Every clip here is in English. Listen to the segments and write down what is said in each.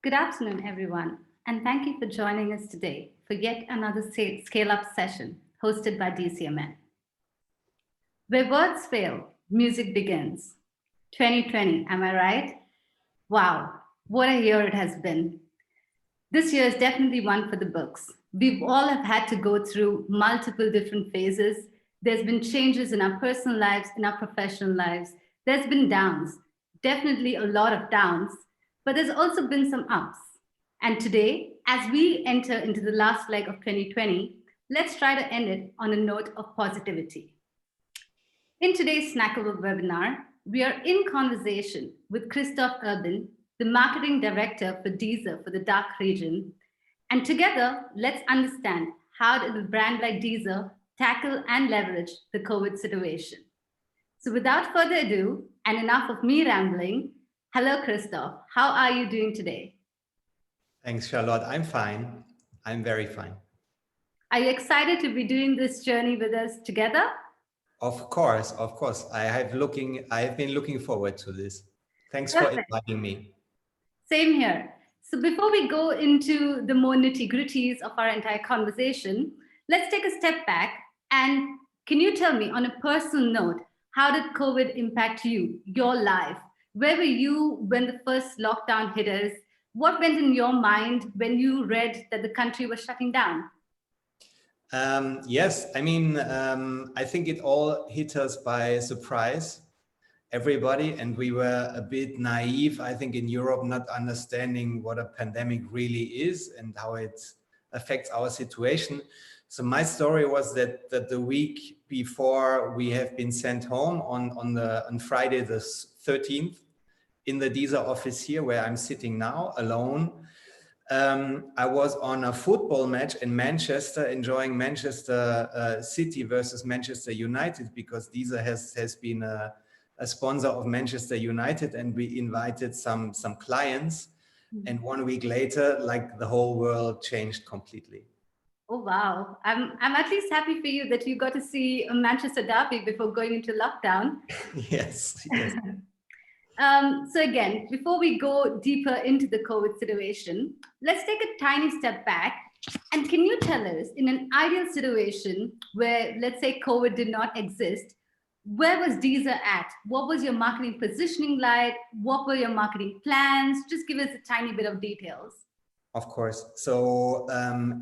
Good afternoon, everyone, and thank you for joining us today for yet another SCALEup session hosted by DCMN. Where words fail, music begins. 2020, am I right? Wow, what a year it has been. This year is definitely one for the books. We've all have had to go through multiple different phases. There's been changes in our personal lives, in our professional lives. There's been downs, definitely a lot of downs, but there's also been some ups. And today, as we enter into the last leg of 2020, let's try to end it on a note of positivity. In today's Snackbox webinar, we are in conversation with Christoph Urban, the Marketing Director for Deezer for the DACH region. And together, let's understand how did a brand like Deezer tackle and leverage the COVID situation. So without further ado, and enough of me rambling, hello, Christoph. How are you doing today? Thanks, Charlotte. I'm fine. I'm very fine. Are you excited to be doing this journey with us together? Of course. I have been looking forward to this. Thanks for inviting me. Same here. So before we go into the more nitty-gritties of our entire conversation, let's take a step back. And can you tell me, on a personal note, how did COVID impact you, your life? Where were you when the first lockdown hit us? What went in your mind when you read that the country was shutting down? Yes, I think it all hit us by surprise, everybody, and we were a bit naive, I think, in Europe, not understanding what a pandemic really is and how it affects our situation. So my story was that the week before we have been sent home on Friday the 13th in the Deezer office here, where I'm sitting now alone. I was on a football match in Manchester, enjoying Manchester City versus Manchester United, because Deezer has been a sponsor of Manchester United, and we invited some clients. And 1 week later, like, the whole world changed completely. Oh, wow. I'm at least happy for you that you got to see a Manchester derby before going into lockdown. Yes. So again, before we go deeper into the COVID situation, let's take a tiny step back. And can you tell us, in an ideal situation where, let's say, COVID did not exist, where was Deezer at? What was your marketing positioning like? What were your marketing plans? Just give us a tiny bit of details. Of course. So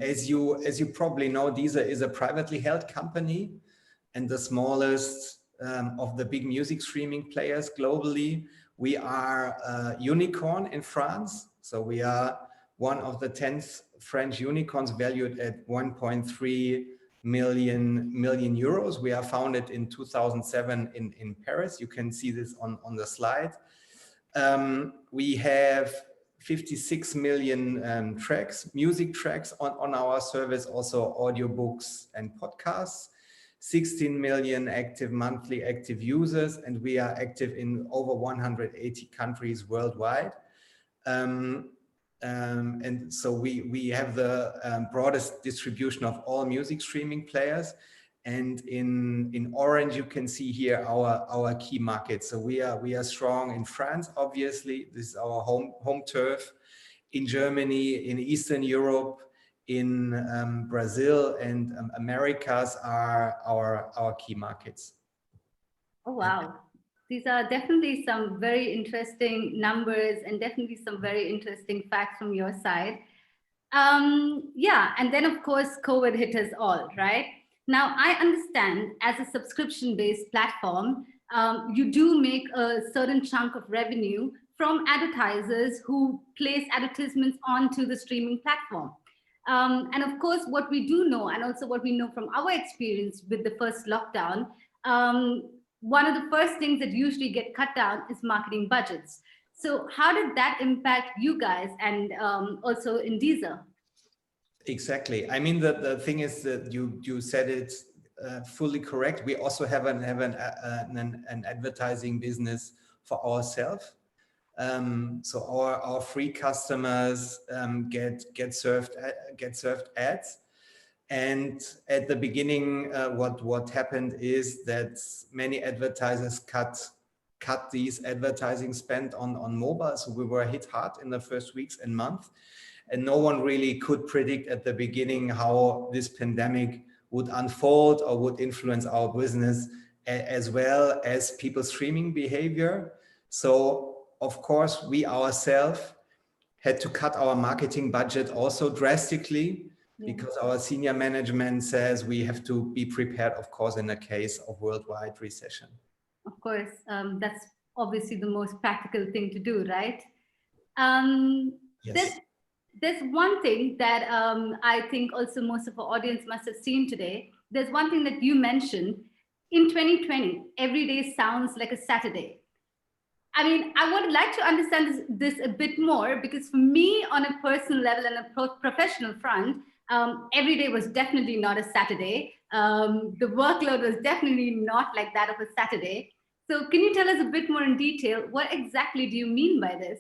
as you probably know, Deezer is a privately held company and the smallest of the big music streaming players globally. We are a unicorn in France. So we are one of the 10th French unicorns, valued at 1.3 million euros. We are founded in 2007 in Paris. You can see this on the slide. We have 56 million music tracks on our service, also audiobooks and podcasts. 16 million monthly active users, and we are active in over 180 countries worldwide. And so we have the broadest distribution of all music streaming players. And in orange, you can see here our key markets. So we are strong in France, obviously. This is our home turf. In Germany, in Eastern Europe, in Brazil, and Americas are our key markets. Oh, wow. These are definitely some very interesting numbers and definitely some very interesting facts from your side. Yeah, and then of course, COVID hit us all, right? Now, I understand as a subscription-based platform, you do make a certain chunk of revenue from advertisers who place advertisements onto the streaming platform. And of course, what we do know, and also what we know from our experience with the first lockdown, one of the first things that usually get cut down is marketing budgets. So how did that impact you guys and also in Deezer? Exactly. I mean, the thing is that you said it fully correct. We also have an advertising business for ourselves. So our free customers get served ads. And at the beginning, what happened is that many advertisers cut cut these advertising spend on mobile. So we were hit hard in the first weeks and months. And no one really could predict at the beginning how this pandemic would unfold or would influence our business, as well as people's streaming behavior. So of course, we ourselves had to cut our marketing budget also drastically, because our senior management says we have to be prepared, of course, in a case of worldwide recession. Of course, that's obviously the most practical thing to do, right? Yes. There's one thing that I think also most of our audience must have seen today. There's one thing that you mentioned. In 2020, every day sounds like a Saturday. I mean, I would like to understand this a bit more, because for me, on a personal level and a professional front, every day was definitely not a Saturday. The workload was definitely not like that of a Saturday. So can you tell us a bit more in detail, what exactly do you mean by this?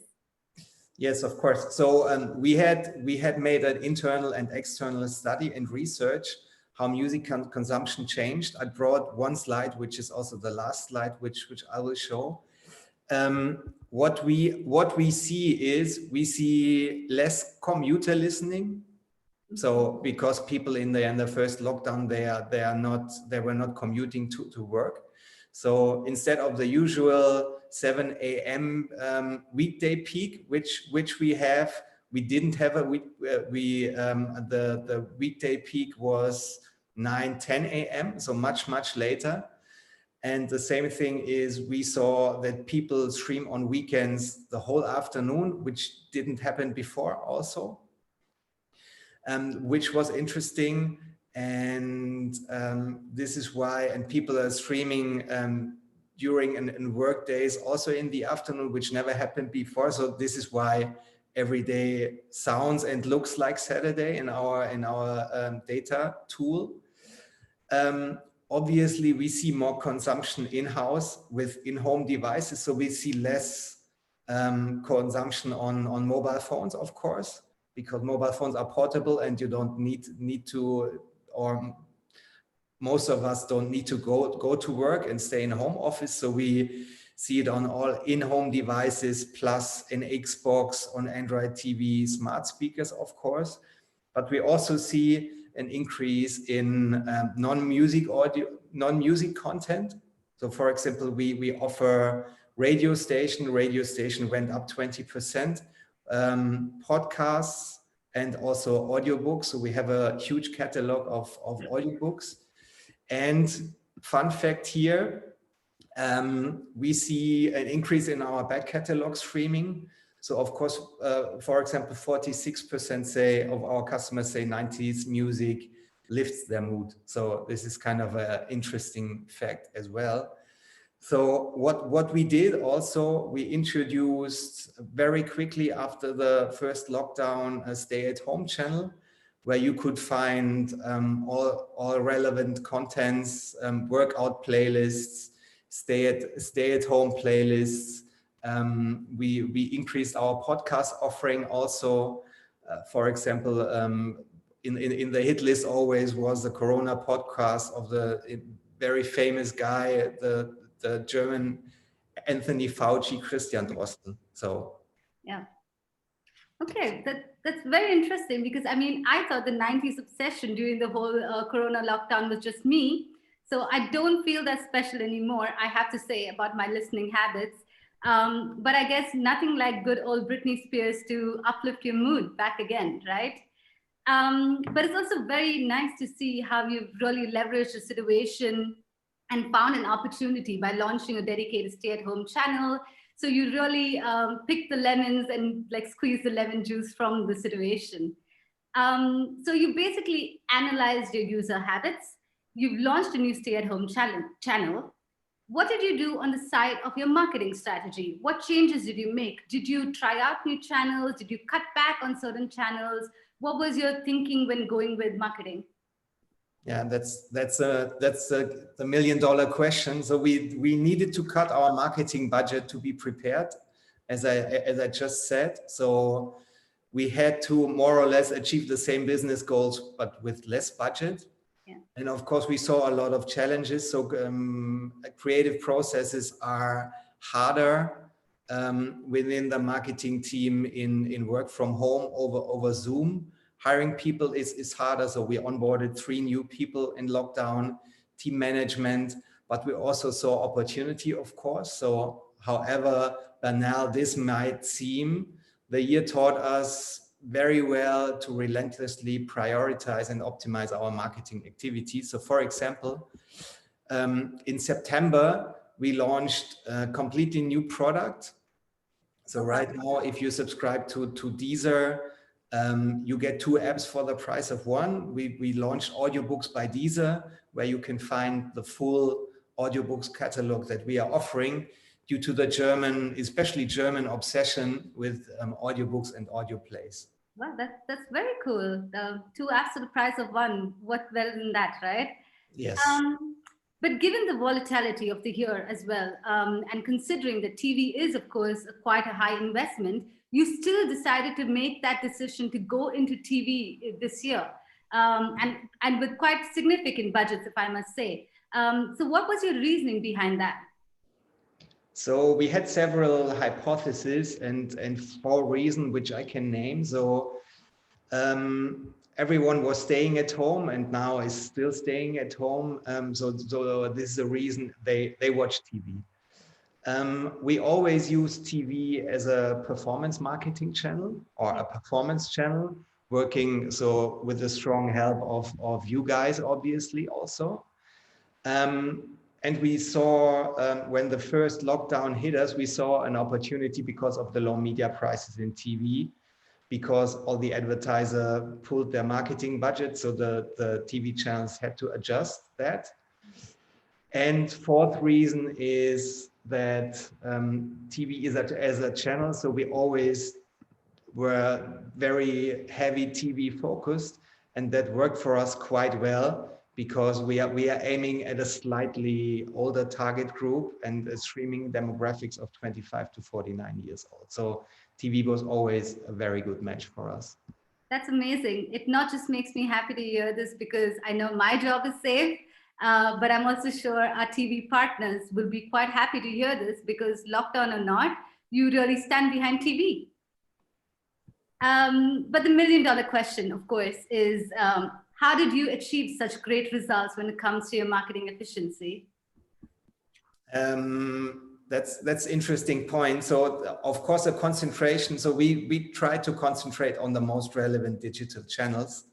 Yes, of course. So we had made an internal and external study and research how music consumption changed. I brought one slide, which is also the last slide, which I will show. What we see is we see less commuter listening. So because people in the first lockdown, they were not commuting to work. So instead of the usual 7 a.m. Weekday peak, which we have, we didn't have the weekday peak was 9-10 a.m. so much later. And the same thing is we saw that people stream on weekends the whole afternoon, which didn't happen before also, which was interesting. And this is why, and people are streaming during and work days also in the afternoon, which never happened before. So this is why every day sounds and looks like Saturday in our data tool. Obviously, we see more consumption in-house with in-home devices. So we see less consumption on mobile phones, of course, because mobile phones are portable and you don't need to, or most of us don't need to go to work and stay in home office. So we see it on all in-home devices, plus an Xbox, on Android TV, smart speakers, of course. But we also see an increase in non-music content. So for example, we offer radio station went up 20%, podcasts, and also audiobooks. So we have a huge catalog of audiobooks. And fun fact here, we see an increase in our back catalog streaming. So of course, for example, 46% of our customers say 90s music lifts their mood. So this is kind of an interesting fact as well. So what we did also, we introduced very quickly after the first lockdown a stay-at-home channel, where you could find all relevant contents, workout playlists, stay-at-home playlists. We increased our podcast offering also. For example, in the hit list always was the Corona podcast of the very famous guy, the German Anthony Fauci, Christian Drosten. So yeah. Okay, that's very interesting, because I mean, I thought the 90s obsession during the whole Corona lockdown was just me. So I don't feel that special anymore, I have to say, about my listening habits. But I guess nothing like good old Britney Spears to uplift your mood back again, right? But it's also very nice to see how you've really leveraged the situation and found an opportunity by launching a dedicated stay-at-home channel. So you really pick the lemons and like squeeze the lemon juice from the situation. So you basically analyzed your user habits. You've launched a new stay-at-home channel. What did you do on the side of your marketing strategy? What changes did you make? Did you try out new channels? Did you cut back on certain channels? What was your thinking when going with marketing? Yeah, that's the million-dollar question. So we needed to cut our marketing budget to be prepared, as I just said. So we had to more or less achieve the same business goals, but with less budget. Yeah. And of course, we saw a lot of challenges. So creative processes are harder within the marketing team in work from home over Zoom. Hiring people is harder. So we onboarded 3 new people in lockdown, team management, but we also saw opportunity, of course. So however banal this might seem, the year taught us very well to relentlessly prioritize and optimize our marketing activities. So for example, in September, we launched a completely new product. So right now, if you subscribe to Deezer, you get 2 apps for the price of 1. We launched audiobooks by Deezer, where you can find the full audiobooks catalog that we are offering due to the German, especially German obsession with audiobooks and audio plays. Well, that's very cool. 2 apps for the price of 1. What better than that, right? Yes. But given the volatility of the year as well, and considering that TV is, of course, quite a high investment, you still decided to make that decision to go into TV this year, and with quite significant budgets, if I must say. So what was your reasoning behind that? So we had several hypotheses and 4 reasons, which I can name. So everyone was staying at home and now is still staying at home. So this is a reason they watch TV. We always use TV as a performance marketing channel or a performance channel, working so with the strong help of you guys, obviously also. And we saw when the first lockdown hit us, we saw an opportunity because of the low media prices in TV, because all the advertisers pulled their marketing budget. So the TV channels had to adjust that. And 4th reason is that TV is as a channel. So we always were very heavy TV focused, and that worked for us quite well because we are aiming at a slightly older target group and a streaming demographics of 25 to 49 years old. So TV was always a very good match for us. That's amazing. It not just makes me happy to hear this because I know my job is safe, but I'm also sure our TV partners will be quite happy to hear this because lockdown or not, you really stand behind TV. But the $1 million question, of course, is how did you achieve such great results when it comes to your marketing efficiency? That's interesting point. So of course, a concentration. So we try to concentrate on the most relevant digital channels,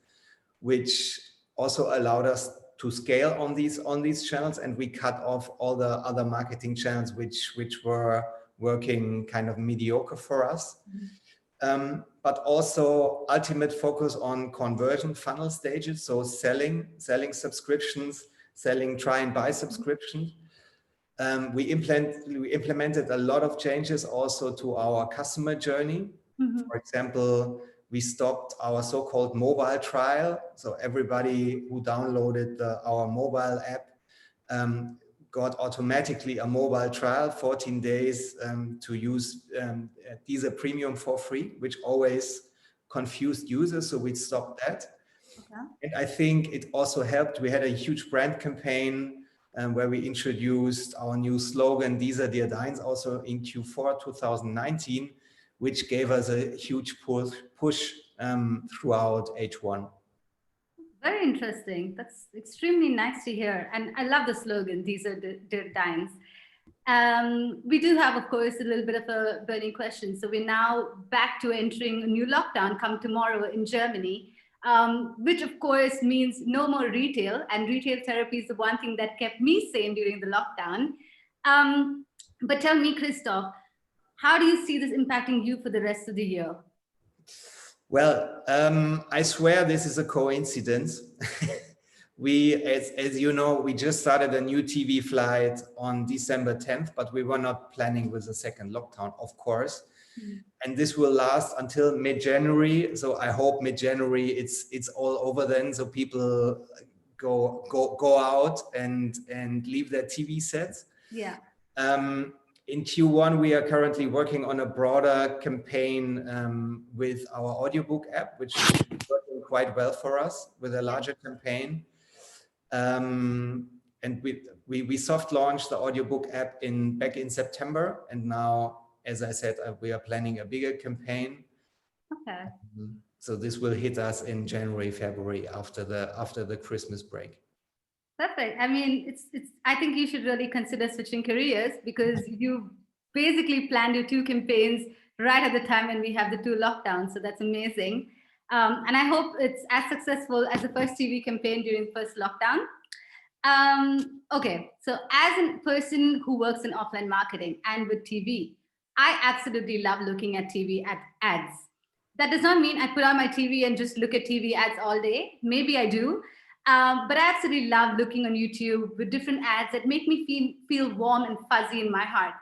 which also allowed us to scale on these channels, and we cut off all the other marketing channels which were working kind of mediocre for us. But also ultimate focus on conversion funnel stages. So selling subscriptions, selling try and buy subscriptions. We implemented a lot of changes also to our customer journey. For example, we stopped our so-called mobile trial. So everybody who downloaded our mobile app got automatically a mobile trial, 14 days to use Deezer Premium for free, which always confused users. So we stopped that. Okay. And I think it also helped. We had a huge brand campaign where we introduced our new slogan, Deezer Dear Deins, also in Q4 2019, which gave us a huge push throughout H1. Very interesting. That's extremely nice to hear. And I love the slogan, Deezer Dear Deins. We do have, of course, a little bit of a burning question. So we're now back to entering a new lockdown come tomorrow in Germany. Which of course means no more retail, and retail therapy is the one thing that kept me sane during the lockdown. But tell me, Christoph, how do you see this impacting you for the rest of the year? Well, I swear this is a coincidence. As you know, we just started a new TV flight on December 10th, but we were not planning with a second lockdown, of course. And this will last until mid-January. So I hope mid-January it's all over then. So people go out and leave their TV sets. Yeah. In Q1, we are currently working on a broader campaign with our audiobook app, which is working quite well for us with a larger campaign. and we soft launched the audiobook app back in September, and now, as I said, we are planning a bigger campaign. Okay. So this will hit us in January, February, after the Christmas break. Perfect. I mean, I think you should really consider switching careers, because you basically planned your two campaigns right at the time when we have the two lockdowns. So that's amazing. And I hope it's as successful as the first TV campaign during the first lockdown. Okay, so as a person who works in offline marketing and with TV, I absolutely love looking at TV ads. That does not mean I put on my TV and just look at TV ads all day. Maybe I do. But I absolutely love looking on YouTube with different ads that make me feel warm and fuzzy in my heart.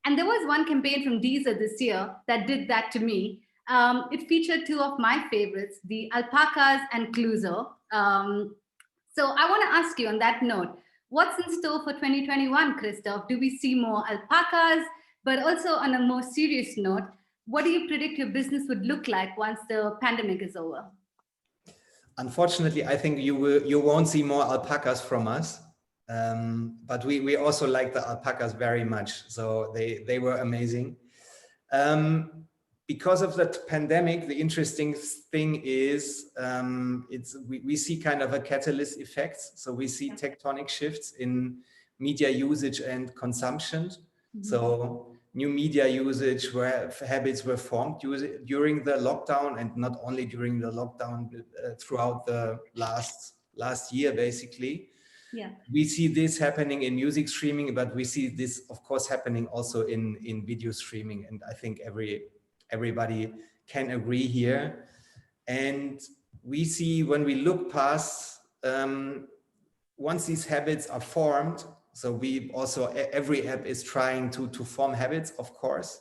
And there was one campaign from Deezer this year that did that to me. It featured two of my favorites, the alpacas and Cluzo. So I want to ask you on that note, what's in store for 2021, Christoph? Do we see more alpacas? But also on a more serious note, what do you predict your business would look like once the pandemic is over? Unfortunately, I think you won't see more alpacas from us, but we also like the alpacas very much. So they were amazing. Because of the pandemic, the interesting thing is we see kind of a catalyst effect. So we see tectonic shifts in media usage and consumption. Mm-hmm. So new media usage where habits were formed during the lockdown, and not only during the lockdown, throughout the last year, basically. Yeah. We see this happening in music streaming, but we see this, of course, happening also in video streaming. And I think everybody can agree here. And we see, when we look past, once these habits are formed, so we also, every app is trying to form habits, of course,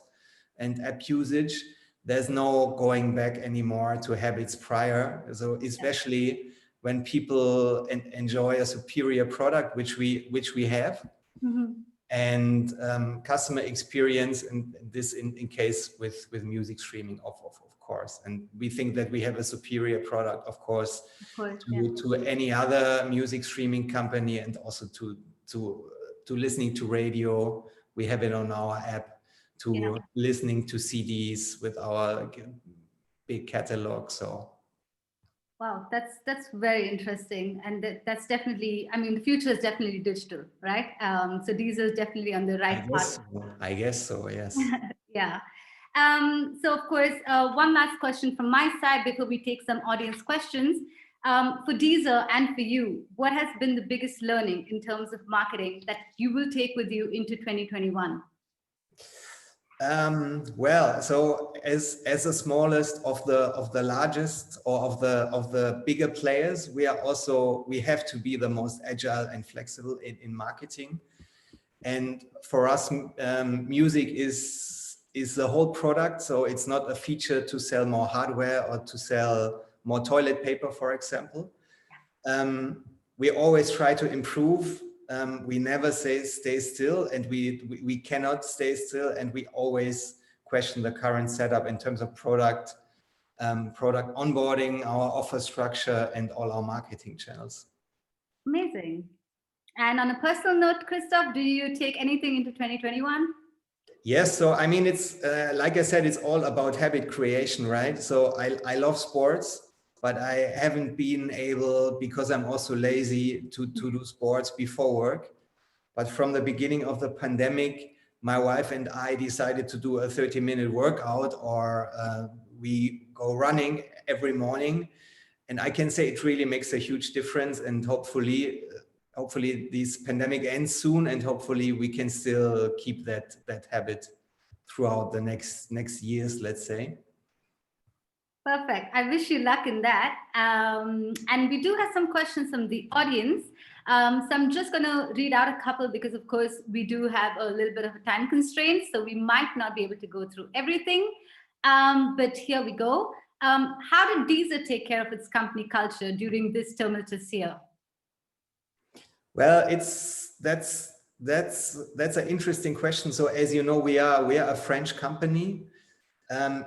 and app usage, there's no going back anymore to habits prior. So especially when people enjoy a superior product, which we have, mm-hmm. and customer experience, and this in case with music streaming, of course. And we think that we have a superior product, of course, to any other music streaming company, and also to listening to radio. We have it on our app, to listening to CDs with our big catalog. So wow, that's very interesting, and that's definitely, I mean, the future is definitely digital, right? So these are definitely on the right path. I guess so, yes. Yeah. So of course, one last question from my side before we take some audience questions. For Deezer and for you, what has been the biggest learning in terms of marketing that you will take with you into 2021? Well, so as the smallest of the largest, or of the bigger players, we have to be the most agile and flexible in marketing. And for us, music is the whole product. So it's not a feature to sell more hardware or to sell more toilet paper, for example. We always try to improve. We never stay still, and we cannot stay still, and we always question the current setup in terms of product onboarding, our offer structure, and all our marketing channels. Amazing. And on a personal note, Christoph, do you take anything into 2021? Yes, so I mean, it's like I said, it's all about habit creation, right? So I love sports, but I haven't been able, because I'm also lazy, to do sports before work. But from the beginning of the pandemic, my wife and I decided to do a 30-minute workout, or we go running every morning. And I can say it really makes a huge difference. And hopefully this pandemic ends soon, and hopefully we can still keep that habit throughout the next years, let's say. Perfect. I wish you luck in that. And we do have some questions from the audience. So I'm just going to read out a couple, because of course we do have a little bit of a time constraint, so we might not be able to go through everything. But here we go. How did Deezer take care of its company culture during this tumultuous year? Well, that's an interesting question. So as you know, we are a French company.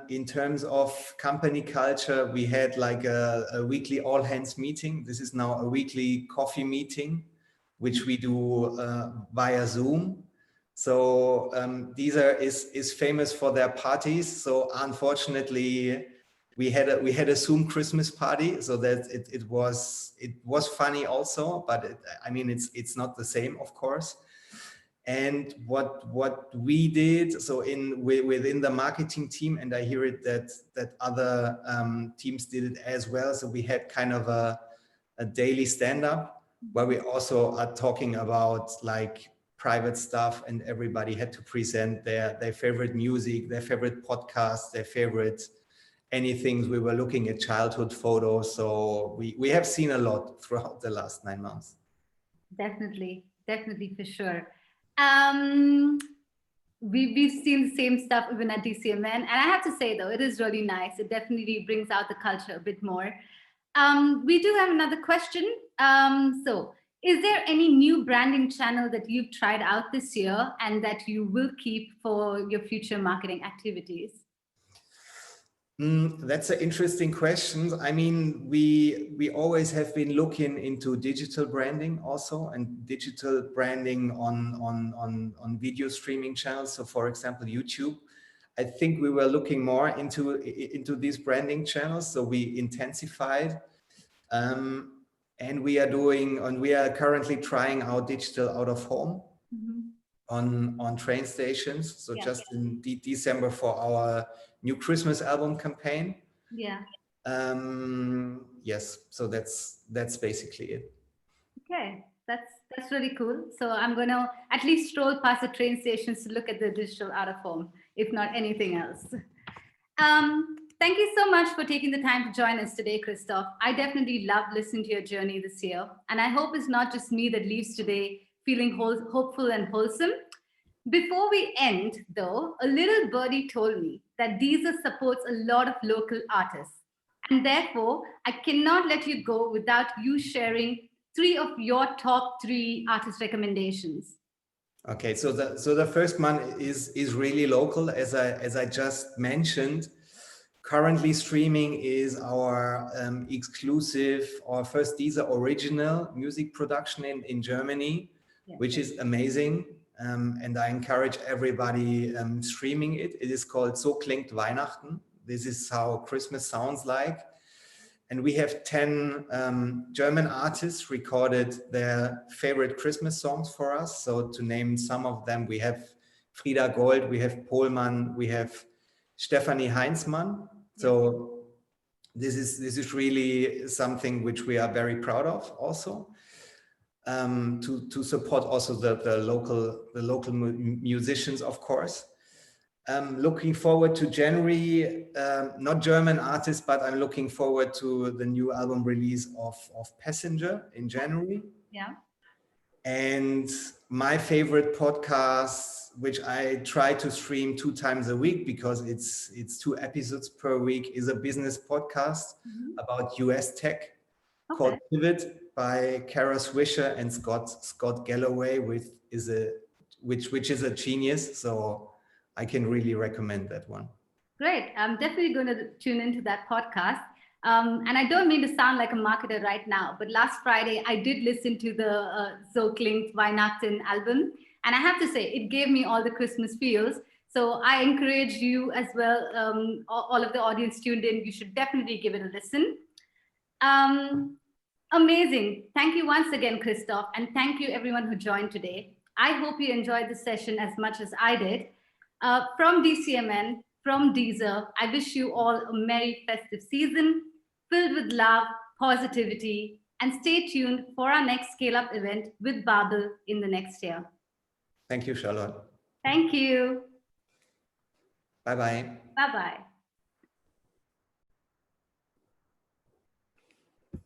In terms of company culture, we had like a weekly all hands meeting. This is now a weekly coffee meeting which we do via Zoom. So Deezer is famous for their parties. So unfortunately, we had a Zoom Christmas party, so that it was funny also, but I mean it's not the same, of course. And what we did, so within the marketing team, and I hear it that other teams did it as well. So we had kind of a daily stand-up where we also are talking about like private stuff, and everybody had to present their favorite music, their favorite podcasts, their favorite anything. We were looking at childhood photos. So we have seen a lot throughout the last 9 months. Definitely for sure. We've seen the same stuff even at DCMN, and I have to say though, it is really nice. It definitely brings out the culture a bit more. We do have another question. So is there any new branding channel that you've tried out this year and that you will keep for your future marketing activities? That's an interesting question. I mean, we always have been looking into digital branding also, and digital branding on video streaming channels. So for example, YouTube. I think we were looking more into these branding channels. So we intensified, and we are currently trying out digital out of home on train stations. So just in December for our new Christmas album campaign. Yeah. Yes. So that's basically it. Okay. That's really cool. So I'm going to at least stroll past the train stations to look at the digital out of home, if not anything else. Thank you so much for taking the time to join us today, Christoph. I definitely loved listening to your journey this year. And I hope it's not just me that leaves today feeling hopeful and wholesome. Before we end, though, a little birdie told me that Deezer supports a lot of local artists. And therefore, I cannot let you go without you sharing 3 of your top 3 artist recommendations. Okay, so the first one is really local, as I just mentioned. Currently streaming is our exclusive, our first Deezer original music production in Germany, which is amazing. And I encourage everybody streaming it. It is called So klingt Weihnachten. This is how Christmas sounds like. And we have 10 German artists recorded their favorite Christmas songs for us. So to name some of them, we have Frieda Gold, we have Pohlmann, we have Stefanie Heinzmann. So this is really something which we are very proud of also. To support also the local musicians, of course. Looking forward to January, not German artists, but I'm looking forward to the new album release of Passenger in January. Yeah. And my favorite podcast, which I try to stream 2 times a week because it's 2 episodes per week, is a business podcast about US tech called Pivot by Kara Swisher and Scott Galloway, which is a genius. So I can really recommend that one. Great. I'm definitely going to tune into that podcast. And I don't mean to sound like a marketer right now, but last Friday I did listen to the So klingt Weihnachten album. And I have to say, it gave me all the Christmas feels. So I encourage you as well, all of the audience tuned in, you should definitely give it a listen. Amazing. Thank you once again, Christoph. And thank you everyone who joined today. I hope you enjoyed the session as much as I did. From DCMN, from Deezer, I wish you all a merry festive season filled with love, positivity, and stay tuned for our next SCALEup event with Babel in the next year. Thank you, Charlotte. Thank you. Bye-bye. Bye-bye.